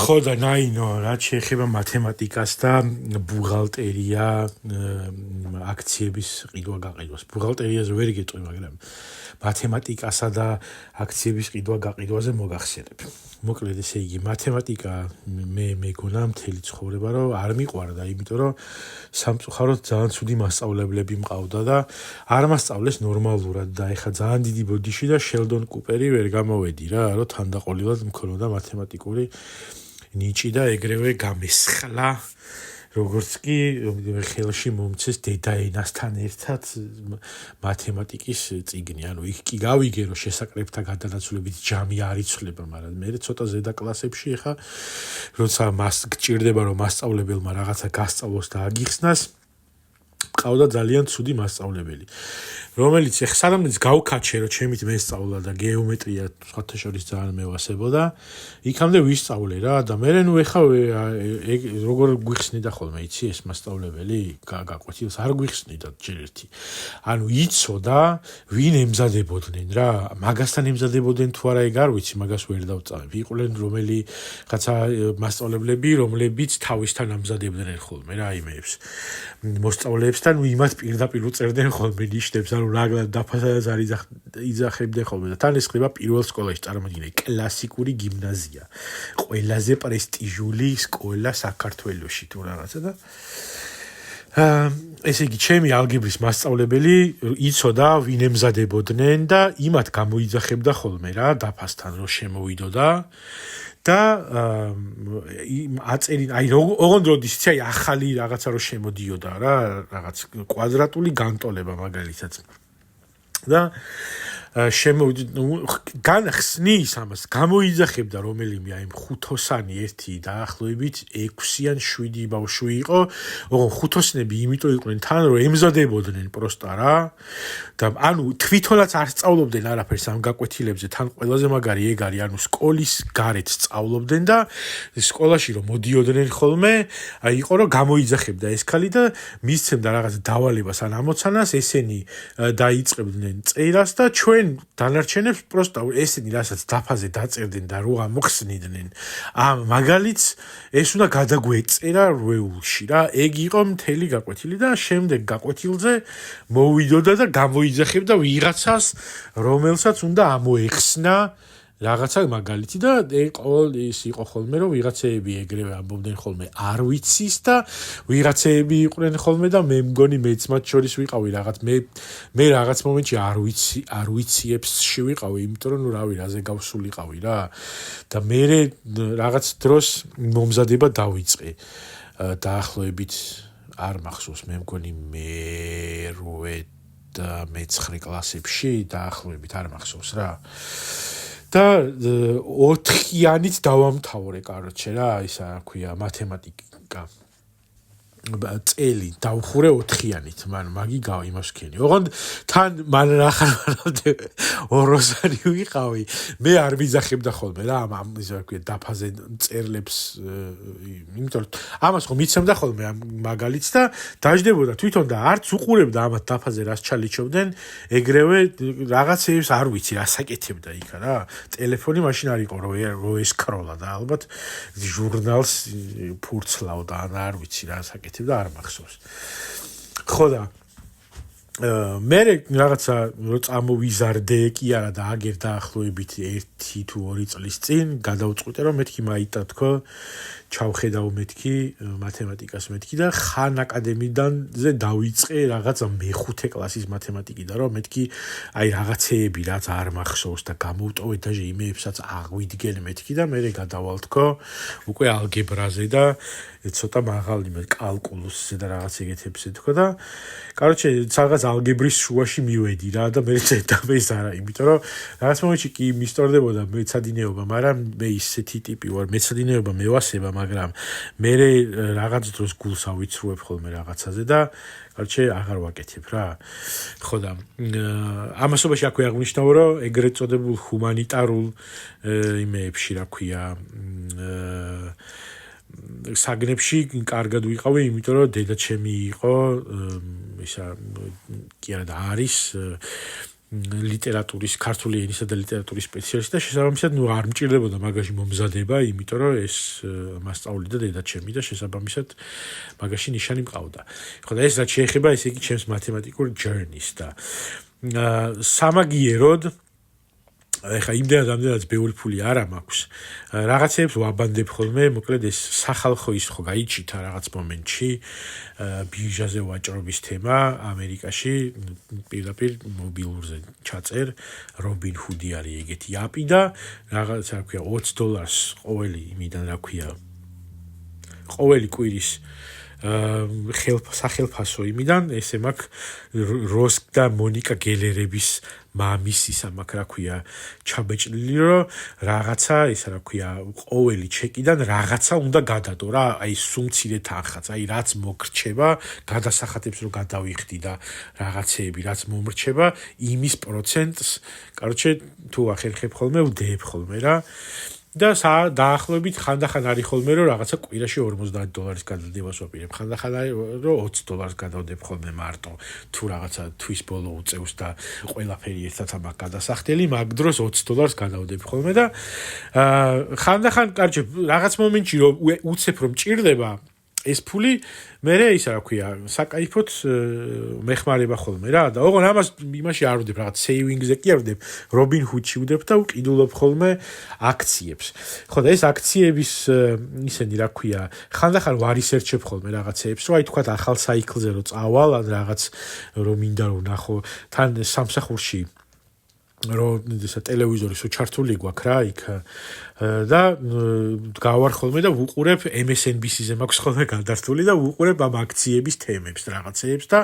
ხო და ნაინო რაც შეეხება მათემატიკას და ბუღალტერია აქციების ყიდვა-გაყიდვას. ბუღალტერიაზე ვერ გეტყვი, მაგრამ მათემატიკასა და აქციების ყიდვა-გაყიდვაზე მოგახსენებ. მოკლედ ესე იგი, მათემატიკა მე მეგონა მთელი ცხოვრება რომ არ მიყვარდა, იმიტომ რომ სამწუხაროდ ძალიან ცუდი მასწავლებლები მყავდა და არ მასწავლეს ნორმალურად და ეხა ძალიან დიდი ბოდიში და შელდონ კუპერი ვერ გამოვედი რა, რომ თანდაყოლილად მქონოდა მათემატიკური ნიჭი და ეგრევე გამესხლა, როგორც კი ხელში მომცეს დედაენასთან ერთად მათემატიკის წიგნი. ანუ იქ კი გავიგე, რომ შესაკრებთა გადანაცვლებით ჯამი არ იცვლება, მაგრამ მე ცოტა ზედა კლასებში ხა, როცა გჭირდება რომ მასწავლებელმა რაღაცა გასწავლოს და აგიხსნას, ყავდა ძალიან ცუდი მასწავლებელი, რომელიც ეხსადამაც გავქაჩე, რომ ჩემით მესწავლა და გეომეტრია სხვათა შორის ძალიან მევასებოდა, იქამდე ვისწავლე რა და მე ნუ ეხა როგორ გვიხსნიდა ხოლმე, იცი ეს მასწავლებელი, გაყვეთილს არ გვიხსნიდა ჯერ ერთი. ანუ იცოდა, ვინ ემზადებოდნენ რა, მაგასთან ემზადებოდნენ თუ არა ეგ არ ვიცი, მაგას ვერ დავწავებ. იყვნენ რომელიღაცა მასწავლებლები, რომლებიც თავისთან ამზადებდნენ ხოლმე რა იმეებს. მოსწავლეებსთან იმათ პირდაპირ უწერდნენ ხოლმე ნიშნებს, ანუ რაგლად დაფასადაც არ იძახებდნენ ხოლმე და თან ეს ხდება პირველ სკოლაში, წარმოგიდგენთ, კლასიკური გიმნაზია. ყველაზე პრესტიჟული სკოლა საქართველოში თუ რაღაცა და ესე იგი, ჩემი ალგებრის მასწავლებელი იცოდა, ვინ ემზადებოდნენ და იმათ გამოიძახებდა ხოლმე რა, დაფასთან რომ შემოვიდოდა და აწერი, აი ოღონდ როდის იცი, აი ახალი რაღაცა რომ შემოდიოდა რა, რაღაც კვადრატული განტოლება მაგალითად. და განხსნის ამას, გამოიძახებდა რომელიმე აი ხუთოსანი ერთი დაახლოებით 6 ან 7 ბავშვი იყო, ოღონდ ხუთოსნები იმიტომ იყვნენ თან, რომ ემზადებოდნენ პროსტა რა და ანუ თვითონაც არ სწავლობდნენ არაფერს ამ გაკვეთილებზე, თან ყველაზე მაგარი ეგ არის, ანუ სკოლის გარეთ სწავლობდნენ და სკოლაში რომ მოდიოდნენ ხოლმე, აი იყო რომ გამოიძახებდა ეს ქალი და მისცემდა რაღაც დავალებას ან ამოცანას, ესენი დაიწყებდნენ წერას და ჩვენ დანარჩენებს პროსტა ესენი რასაც დაფაზე დაწერდნენ და რო ამოხსნიდნენ ამ მაგალითს ეს უნდა გადაგვეწერა რვეულში რა, ეგ იყო მთელი გაკვეთილი და შემდეგ გაკვეთილზე მოვიდოდა და გამოიძახებდა ვიღაცას, რომელსაც უნდა ამოეხსნა რაღაცა მაგალითი და ყოველ ის იყო ხოლმე რომ ვიღაცეები ეგრევე ამბობდნენ ხოლმე არ ვიცის და ვიღაცეები იყვნენ ხოლმე და მე მგონი მეც მათ შორის ვიყავი რაღაც მე რაღაც მომენტში არ ვიციებსში ვიყავი, იმიტომ რომ ნუ რავი რაზე გავსულიყავი რა და მე რაღაც დროს მომზადება დავიწყე დაახლოებით არ მახსოვს, მე მგონი მე-8 და მე-9 კლასებში დაახლოებით არ მახსოვს რა და 4-იანით დავამთავრე, კაროჩე რა, ისა ქვია მათემატიკა. წელი დავხურე 4-იანით, მაგი გავა იმას ვქენი. ოღონდ თან მან ახალმანამდე ოროსანი ვიყავი, მე არ მიძახებდა ხოლმე რა, ამ ისა ქვია დაფაზე წერლებს, იმიტომ რომ ამას ხო მიცემდა ხოლმე ამ მაგალითს და დაждდებოდა თვითონ და არც უყურებდა ამათ დაფაზე რას ჩალიჩობდნენ, ეგრევე რაღაცეებს არ ვიცი რა საკეთებდა იქა რა. ტელეფონი მაშინ არ იყო რო ესკროლა და ალბათ ჟურნალს ფურცლავდა ან არ ვიცი რა საკეთებდა და არ მახსოვს. ხო და მე რაღაცა რო წამოვიზარდე კი არა და აგერ დაახლოებით 1 თუ 2 წლის წინ გადავწყვიტე რომ მეთქი მაიტა თქო ჩავხედავ მეთქი მათემატიკას მეთქი და ხან აკადემიიდანზე დავიწყე რაღაცა მე-5 კლასის მათემატიკი და რომ მეთქი აი რაღაცეები რაც არ მახსოვს და გამოვტოვე და იმეებსაც აღვიდგენ მეთქი და მე გადავალ თქო უკვე ალგებრაზე და ცოტა მაღალი მე კალკულუსზე და რაღაც ეგეთებზე თქო და კაროჩე რაღაც ალგებრის შუაში მივედი რა და მე ზედამეს არა, იმიტომ რომ რაღაც მომენტში კი მისტორდებოდა მეცადინეობა, მაგრამ მე ისეთი ტიპი ვარ, მეცადინეობა მევასება, მაგრამ მე რაღაც დროს გულს ავიცრუებ ხოლმე რაღაცაზე და კაროჩე აღარ ვაკეთებ რა. ხო და ამასობაში აქვე აღნიშნავ რომ ეგრეთ წოდებულ ჰუმანიტარულ იმეებში რა ქვია საგნებში კარგად ვიყავი, იმიტომ რომ დედა ჩემი იყო ისა კი არა და არის ლიტერატურის ქართული ენისა და ლიტერატურის სპეციალისტი და შესაბამისად არ მჭირდებოდა მაგაში მომზადება, იმიტომ რომ ეს მასწავლიდა დედაჩემი და შესაბამისად მაგაში ნიშანი მყავდა. ხო და ეს რაც შეეხება ესე იგი ჩემს მათემატიკურ journey-ს და სამაგიეროდ ეხა იმდენად ამდენად ბევრი ფული არა მაქვს. რაღაცებს ვაბანდებ ხოლმე, მოკლედ ეს სახალხო ის ხო გაიჩითა რაღაც მომენტში ბირჟაზე ვაჭრობის თემა ამერიკაში პირდაპირ მობილურზე ჩაწერ რობინ ჰუდი არის ეგეთი აპი და რაღაც რა ქვია $20 ყოველი იმიდან რა ქვია ყოველი კვირის სახელფასო იმიდან ესე მაქვს როსკ და მონიკა გელერების მამისისა მაქვს რა ქვია ჩაბეჭდილი რომ რაღაცა ისა რა ქვია ყოველი ჩეკიდან რაღაცა უნდა გადადო რა აი სუმცირე თანხაც აი რაც მოგრჩება გადასახადებს რომ გადავიხდი და რაღაცეები რაც მომრჩება იმის პროცენტს კაროჩე თუ ახერხებ ხოლმე ვდებ ხოლმე რა და დაახლოებით ხანდახან არის ხოლმე რომ რაღაცა კვირაში $50 გადადებას ვაპირებ ხანდახან არის რომ $20 გადავდებ ხოლმე მარტო თუ რაღაცა თვის ბოლო უწევს და ყველაფერი ერთად ამაკ გადასახდელი მაგ დროს $20 გადავდებ ხოლმე და ხანდახან კარჩე რაღაც მომენტში რომ უცებ რომ მჭირდება ეს ფული მე ისა რა ქვია საკაიფოდ მეხმარება ხოლმე რა და ოღონ ამას იმაში არ ვდებ რაღაც savings-ზე კი არ ვდებ Robin Hood-ში ვდებ და ვყიდულობ ხოლმე აქციებს ხო და ეს აქციების ისენი რა ქვია ხანდახან ვარისერჩებ ხოლმე რაღაცეებს რომ აი თქვა ახალ საიკლზე რომ წავალ ან რაღაც რომ მინდა რომ ნახო თან სამსახურში რომ ესა ტელევიზორი ჩართული გვაქვს რა იქ და გავარ ხოლმე და ვუყურებ MSNBC-ზე მაქვს ხოლმე გადართული და ვუყურებ ამ აქციების თემებს რაღაცეებს და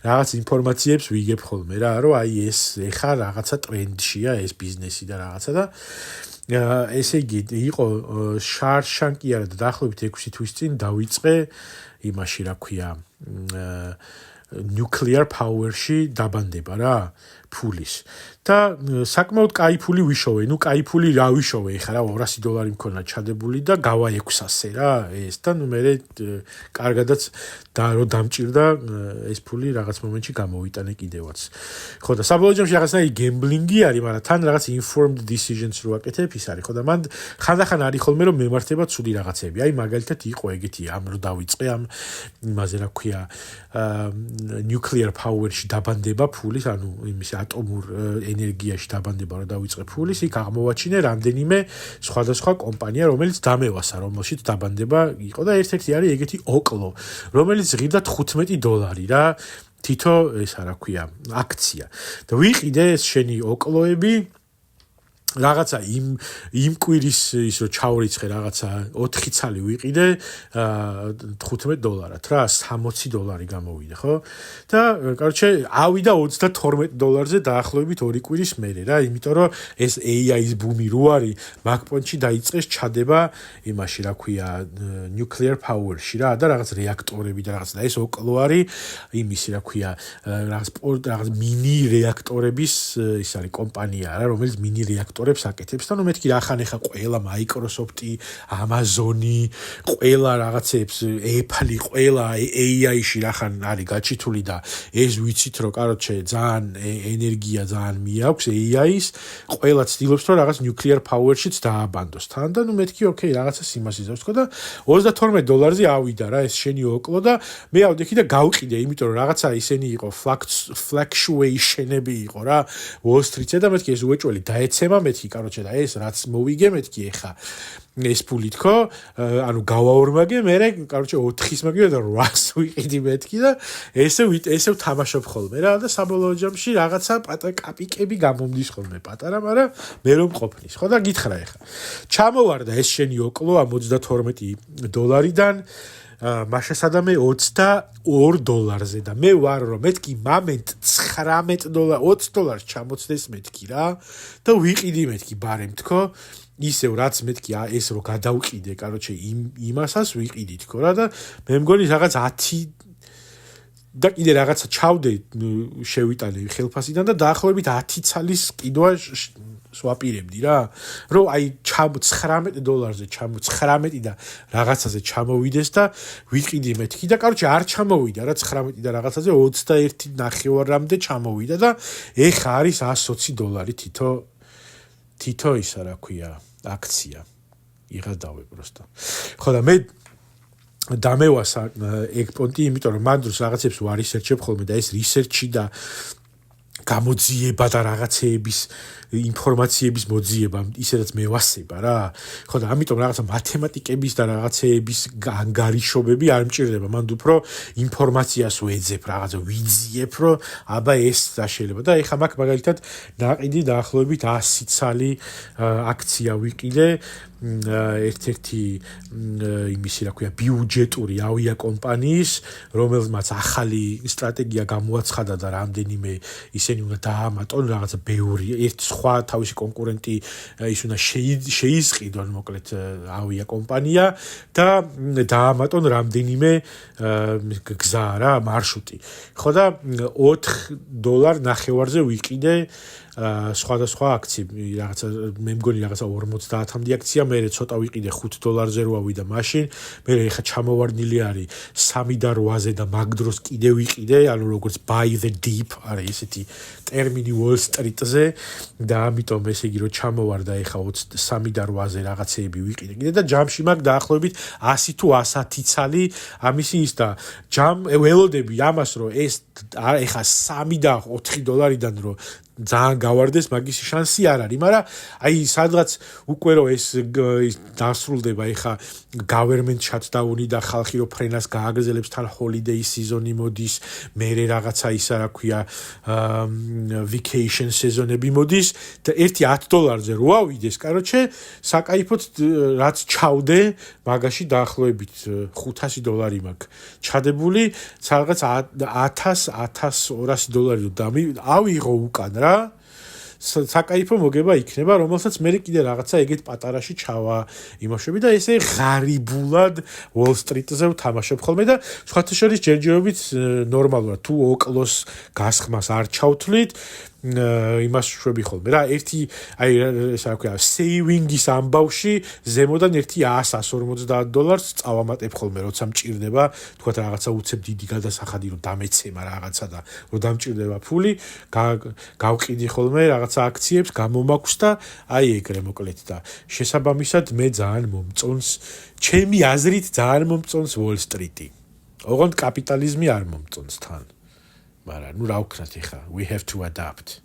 რაღაც ინფორმაციებს ვიგებ ხოლმე რა რომ აი ეს ეხა რაღაცა ტრენდშია ეს ბიზნესი და რაღაცა და ესე იგი იყო შარშანკი არა და დაახლოებით 6 თვის წინ დავიწყე იმაში რა ქვია nuclear power-ში დაბანდება რა ფულის და საკმაოდ კაი ფული ვიშოვე. ნუ კაი ფული რა ვიშოვე ხა რა $200 მქონდა ჩადებული და გავა 600-ზე რა ეს და ნუ მე კარგადაც და რომ დამჭირდა ეს ფული რაღაც მომენტში გამოვიტანე კიდევაც. ხო და საბოლოო ჯამში რაღაცნაირი გემბლინგი არის, მაგრამ თან რაღაც informed decisions რო აკეთებ ის არის. ხო და მან ხანდახან არის ხოლმე რომ მემართება ცუდი რაღაცები. აი მაგალითად იყო ეგეთი ამ რო დავიწყე ამ იმაზე რა ქვია nuclear power-ში დაბანდება ფულის, ანუ იმის ატომურ ენერგიაში დაბანდება რომ დავიწყე ფულის, იქ აღმოვაჩინე რამდენიმე სხვადასხვა კომპანია, რომელიც დამევასა, რომელშიც დაბანდება იყო და ერთ-ერთი არის ეგეთი ოკლო, რომელიც ღირდა $15 რა, თითო ესა რა ქვია, აქცია. და ვიყიდე ეს შენი ოკლოები რაღაცა იმ კვირის ის რომ ჩავრიცხე რაღაცა 4 ცალი ვიყიდე $15 რა $60 გამოვიდა ხო და კაროჩე ავიდა $32-ზე დაახლოებით 2 კვირის მერე რა იმიტომ რომ ეს AI-ის ბუმი რო არის მაგპონჩი დაიწყეს ჩადება იმაში რა ქვია nuclear power-ში რა და რაღაც რეაქტორები და რაღაც და ეს ოკლო არის იმისი რა ქვია რაღაც მინი რეაქტორების ის არის კომპანია რა რომელიც მინი რეაქტორ აკეთებს და ნუ მეთქი რახან ეხა ყველა Microsoft-ი, Amazon-ი, ყველა რაღაცებს, Apple-ი, ყველა AI-ში რახან არის გაჩითული და ეს ვიცით რომ კაროჩე ძალიან ენერგია ძალიან მიაქვს AI-ის, ყველა ცდილობს რომ რაღაც nuclear power-შიც დააბანდოს თან და ნუ მეთქი ოკეი რაღაცა სიმას იზავს თქო და $32-ზე ავიდა რა ეს შენი ოკლო და მე ავდექი და გავყიდე იმიტომ რომ რაღაცა ისენი იყო fluctuation-ები იყო რა Wall Street-ზე და მეთქი ეს უეჭველი დაეცემა მეთქი კაროჩე და ეს რაც მოვიგე მეთქი ეხა ეს ფული თქო ანუ გავაორმაგე მე კაროჩე 4-ის მაგია და 800-ს ვიყიდი მეთქი და ესე ვთამაშობ ხოლმე რა და საბოლოო ჯამში რაღაცა პატარა კაპიკები გამომდის ხოლმე პატარა მაგრამ მე რომ ყოფნის ხო და გითხრა ეხა ჩამოვარდა ეს შენი ოკლო ამ $32-დან მაშასადამე $22-ზე და მე ვარ რომ მეთქი მომენტ $19 $20 ჩამოცდეს მეთქი რა და ვიყიდი მეთქი ბარემ თქო ისევ რაც მეთქი ეს რო გადავყიდე კაროჩე იმასაც ვიყიდი თქო რა და მე მგონი რაღაც და კიდე რაღაცა ჩავდე შევიტანე ხელფასიდან და დაახლოებით 10 წლის კიდვა სვაპირებდი რა რომ აი $19 ჩამო 19 და რაღაცაზე ჩამოვიდეს და ვიყიდი მეთქი და კაროჩე არ ჩამოვიდა რა 19 და რაღაცაზე 21.5-მდე ჩამოვიდა და ეხა არის $120 თითო ისა რა ქვია აქცია იღადავე პროსტო ხო და მე დამევასა ეგ პონტი იმიტომ რომ მან დროს რაღაცებს ვარისერჩებ ხოლმე და ეს რისერჩი და გამოძიება და რაღაცეების ინფორმაციების მოძიება ისედაც მევასება რა ხო და ამიტომ რაღაცა მათემატიკების და რაღაცეების ანგარიშობები არ მჭირდება მანდ უფრო ინფორმაციას ვეძებ რაღაცა ვიძიებ რომ აბა ეს შეიძლება და ეხა მაგ მაგალითად ნაყიდი დაახლოებით 100 წალი აქცია ვიყიდე ერთ-ერთი იმისი რა ქვია ბიუჯეტური ავიაკომპანიის რომელმაც ახალი სტრატეგია გამოაცხადა და რამდენიმე ისინი უნდა დაამატონ რაღაცა ბევრი ერთ სხვა თავისი კონკურენტი ის უნდა შეიზყიდონ მოკლედ ავიაკომპანია და დაამატონ რამდენიმე გზა რა მარშრუტი ხო და $4.90-ზე ვიყიდე სხვადასხვა აქციები რაღაცა მე მგონი რაღაცა 50-მდე აქცია მე ცოტა ვიყიდე $5-ზე რო ავიდა მაშინ მე ეხა ჩამოვარდნილი არის 3.8-ზე და მაგ დროს კიდე ვიყიდე ანუ როგორც buy the dip არის ესეთი ტერმინი Wall Street-ზე და ამიტომ ესე იგი რომ ჩამოვარდა ეხა 3.8-ზე რაღაცეები ვიყიდე კიდე და ჯამში მაგ დაახლოებით 100 თუ 110 წალი ამისი ის და ჯამ ველოდები ამას რომ ეს ეხა $3 და $4-დან რომ ძალიან გავარდეს მაგის შანსი არ არის მაგრამ აი სადღაც უკვე რომ ეს დასრულდება ეხა government shutdown-ი და ხალხი რო ფრენას გააგრძელებს თან holiday season-ი მოდის მერე რაღაცა ისა რა ქვია vacation season-ები მოდის და ერთი $10-ზე რო ავიდეს კაროჩე საკაიფოდ რაც ჩავდე მაგაში დაახლოებით $500 მაქვს ჩადებული სადღაც $1,200 ავიღო უკან რა საკაიფო მოგება იქნება რომელსაც მე კიდე რაღაცა ეგეთ პატარაში ჩავა იმოშვები და ესე ღარიბულად Wall Street-ზე ვთამაშობ ხოლმე და სხვათა შორის ჯერჯერობით ნორმალურად თუ ოკლოს გასხმას არ ჩავთვლით იმას შვები ხოლმე რა ერთი აი ესე რა ქვია saving-ის ამბავში ზემოდან ერთი $100-150 წავამატებ ხოლმე როცა მჭირდება თქვა რაღაცა უცებ დიდი გადასახადი რომ დამეცემა რაღაცა და რომ დამჭირდება ფული გავყიდი ხოლმე რაღაცა აქციებს გამომაქვს და აი ეგრე მოკლედ და შესაბამისად მე ძალიან მომწონს ჩემი აზრით ძალიან მომწონს Wall Street-ი ოღონდ კაპიტალიზმი არ მომწონს თან მაგრამ ნუ რა ვქნათ ეხა we have to adapt